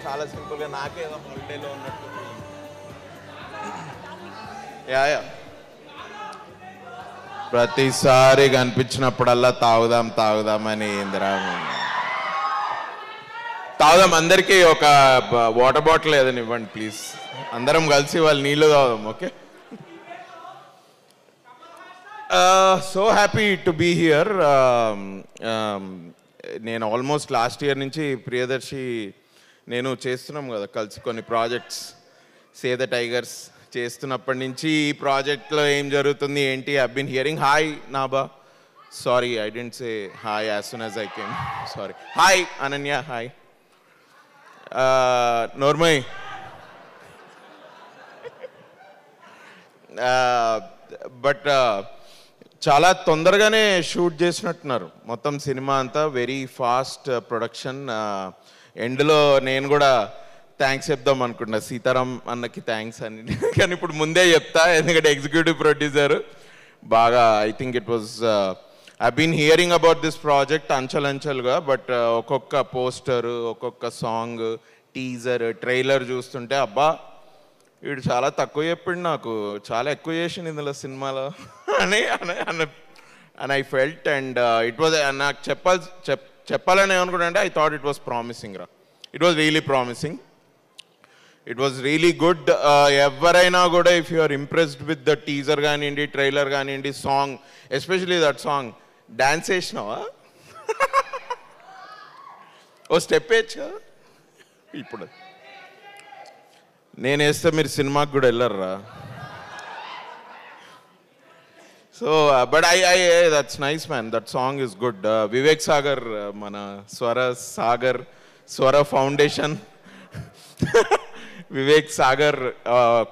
చాలా సింపుల్గా నాకే ఏదో హాలిడేలో ఉన్నట్టు. యా యా ప్రతిసారి కనిపించినప్పుడల్లా తాగుదాం తాగుదామని ఇందిరా తాగుదాం. అందరికీ ఒక వాటర్ బాటిల్ ఏదని ఇవ్వండి ప్లీజ్. అందరం కలిసి వాళ్ళు నీళ్ళు తాగుదాం. Okay. So happy to be here. నేను ఆల్మోస్ట్ లాస్ట్ ఇయర్ నుంచి ప్రియదర్శి నేను చేస్తున్నాం కదా కలిసి కొన్ని ప్రాజెక్ట్స్. సేవ్ ద టైగర్స్ చేస్తున్నప్పటి నుంచి ఈ ప్రాజెక్ట్లో ఏం జరుగుతుంది ఏంటి I been hearing. Hi Naba, sorry I didn't say hi as soon as I came, sorry. Hi Ananya, hi. నోర్మయ్, బట్ చాలా తొందరగానే షూట్ చేసినట్టున్నారు మొత్తం సినిమా అంతా. Very fast production. ఎండ్లో నేను కూడా థ్యాంక్స్ చెప్దాం అనుకుంటున్నా సీతారాం అన్నకి థ్యాంక్స్ అని, కానీ ఇప్పుడు ముందే చెప్తా ఎందుకంటే ఎగ్జిక్యూటివ్ ప్రొడ్యూసర్ బాగా I think it was I been hearing about this project అంచెలంచెలుగా. బట్ ఒక్కొక్క పోస్టర్, ఒక్కొక్క సాంగ్, టీజర్, ట్రైలర్ చూస్తుంటే అబ్బా వీడు చాలా తక్కువ చెప్పిండు, నాకు చాలా ఎక్కువ చేసిండు ఇందులో సినిమాలో అని and I felt. And it was నాకు చెప్పాలని ఏమనుకుంటా అంటే I thought it was promising రా. It was really promising. It was really good. ఎవరైనా కూడా if you are impressed with the teaser కానివ్వండి, ట్రైలర్ కానివ్వండి, song, especially that song, dance వేసినావా? ఓ స్టెప్ వేయచ్చా? ఇప్పుడు నేను వేస్తే మీరు సినిమాకి కూడా వెళ్ళర్రా. So but I that's nice man, that song is good. Vivek Sagar, మన స్వర foundation Vivek Sagar,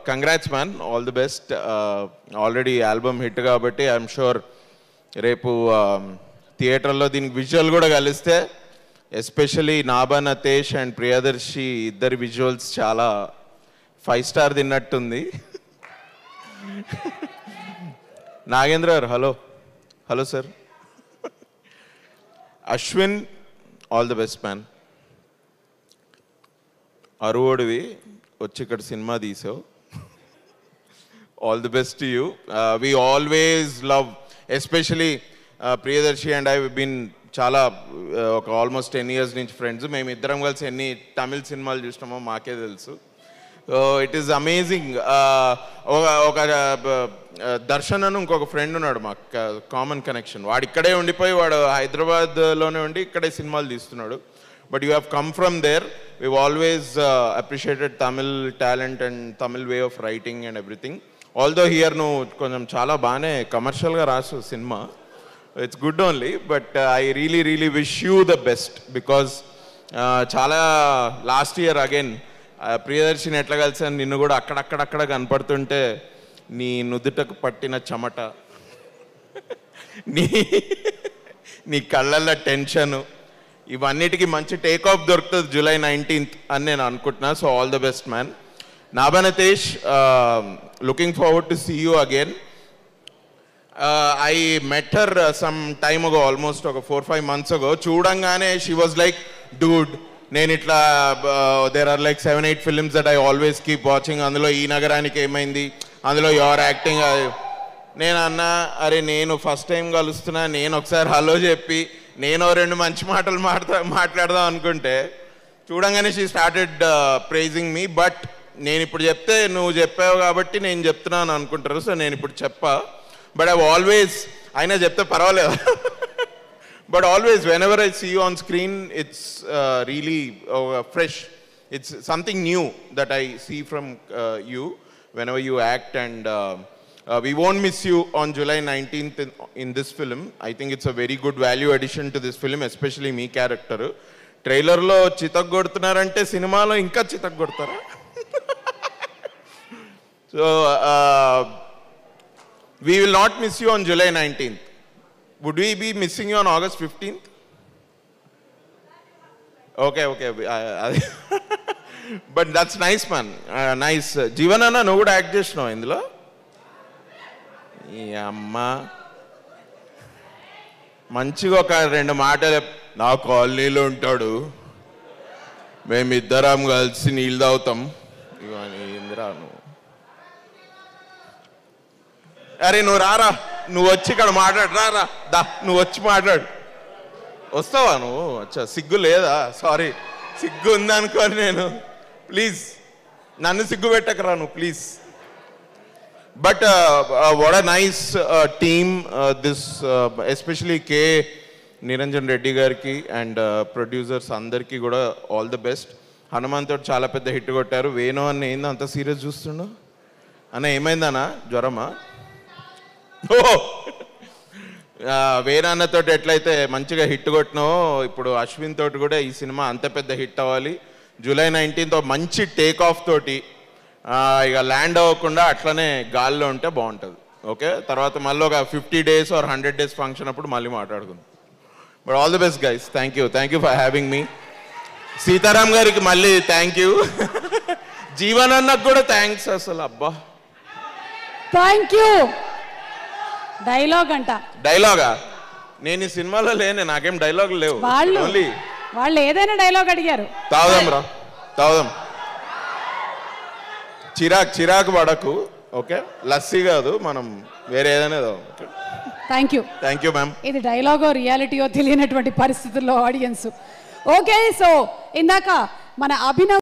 congrats man, all the best. Already album hit కాబట్టి ఐఎమ్ షూర్ రేపు థియేటర్లో దీనికి విజువల్ కూడా కలిస్తే ఎస్పెషలీ నాబా నతేష్ అండ్ ప్రియదర్శి ఇద్దరి విజువల్స్ చాలా 5 స్టార్ తిన్నట్టుంది. Nagendra garu, hello. Hello sir. Ashwin, all the best man. అరువుడివి వచ్చి ఇక్కడ సినిమా తీసావు, all the best to you. We always love, especially Priyadarshi and I been చాలా ఒక ఆల్మోస్ట్ 10 years నుంచి ఫ్రెండ్స్. మేము ఇద్దరం కలిసి ఎన్ని తమిళ్ సినిమాలు చూసినామో మాకే తెలుసు. It is amazing. ఒక దర్శన్ అని ఇంకొక ఫ్రెండ్ ఉన్నాడు మాకు, కామన్ కనెక్షన్. వాడు ఇక్కడే ఉండిపోయి వాడు హైదరాబాద్లోనే ఉండి ఇక్కడే సినిమాలు తీస్తున్నాడు. But you have come from there. we've always appreciated Tamil talent and Tamil way of writing and everything. Although here no konjam chala baane commercial ga rasu cinema, it's good only, but I really wish you the best because chala last year again Priyadarshini ఎట్లా కలిసాను నిన్ను కూడా అక్కడక్కడ కనపడుతుంటే నీ నుదుటకు పట్టిన చెమట, నీ కళ్ళల్లో tension, ఇవన్నిటికీ మంచి టేక్ ఆఫ్ దొరుకుతుంది July 19th అని నేను అనుకుంటున్నా. So all the best man. Nabha Natesh, looking forward to see you again. I met her some time ago, almost ఒక 4-5 months ago. చూడంగానే షీ వాజ్ లైక్, డూడ్ నేను ఇట్లా there are like 7-8 films that I always keep watching, అందులో ఈ నగరానికి ఏమైంది, అందులో your acting. నేను అన్నా, అరే నేను ఫస్ట్ టైం కలుస్తున్నా, నేను ఒకసారి హలో చెప్పి నేను 2 మంచి మాటలు మాట్లాడదాం అనుకుంటే చూడంగానే she started praising me. But నేను ఇప్పుడు చెప్తే నువ్వు చెప్పావు కాబట్టి నేను చెప్తున్నాను అనుకుంటారు. సో నేను ఇప్పుడు చెప్పా, బట్ ఐ ఆల్వేస్, అయినా చెప్తే పర్వాలేదు. But always, whenever I see you on screen, it's really fresh. It's something new that I see from you whenever you act, and we won't miss you on July 19th in this film. I think it's a very good value addition to this film, especially me character. Trailer lo chitak godtunarante cinema lo inka chitak godtara. So we will not miss you on July 19th. Would we be missing you on August 15th? Okay. But that's nice, man. Nice. Jeevanana, no good act chesnavu indulo. ఈ అమ్మ మంచిగా ఒక 2 మాటలు, నా కాలనీలో ఉంటాడు, మేమిద్దరం కలిసి నీళ్ళు తాగుతాం. ఇవన్నీ ఇందిరా నువ్వు, అరే నువ్వు రారా, నువ్వు వచ్చి ఇక్కడ మాట్లాడు, రారా దా, నువ్వు వచ్చి మాట్లాడు. వస్తావా నువ్వు? అచ్చా, సిగ్గు లేదా? సారీ, సిగ్గు ఉందనుకోని నేను. ప్లీజ్ నన్ను సిగ్గు పెట్టకరా నువ్వు, please. But what a nice team this, especially K Niranjan Reddy గారికి అండ్ ప్రొడ్యూసర్స్ అందరికీ కూడా ఆల్ ది బెస్ట్. హనుమాన్ తోటి చాలా పెద్ద హిట్ కొట్టారు. వేణు అన్న ఏందో అంత సీరియస్ చూస్తుండు అన్న, ఏమైందన్నా? జ్వరమా? ఓ వేణు అన్నతోటి ఎట్లయితే మంచిగా హిట్ కొట్టినావో, ఇప్పుడు అశ్విన్ తోటి కూడా ఈ సినిమా అంత పెద్ద హిట్ అవ్వాలి. జూలై 19th మంచి టేక్ ఆఫ్ తోటి ఇక ల్యాండ్ అవ్వకుండా అట్లనే గాల్లో ఉంటే బాగుంటుంది. ఓకే, తర్వాత మళ్ళీ ఒక 50 days or 100 days ఫంక్షన్ అప్పుడు మళ్ళీ మాట్లాడుకుందాం. But all the best guys, thank you for having me. Sitaram గారికి మళ్ళీ థ్యాంక్ యూ. జీవన్ అన్నకు కూడా థ్యాంక్స్ అసలు. అబ్బా థ్యాంక్ యూ. డైలాగ్ అంట. డైలాగా? నేను ఈ సినిమాలో లేనే, నాకేం డైలాగులు లేవు. వాళ్ళు ఏదైనా డైలాగ్ అడిగారు. తాగుదాం రా, తాగుదాం. చిరాకు పడకు. ఓకే, లస్సీ కాదు, మనం వేరే ఏదైనా తాగుదాం. Thank you ma'am. ఇది డైలాగో రియాలిటీయో తెలియనటువంటి పరిస్థితుల్లో ఆడియన్స్. ఓకే, సో ఇందాక మన అభినవ్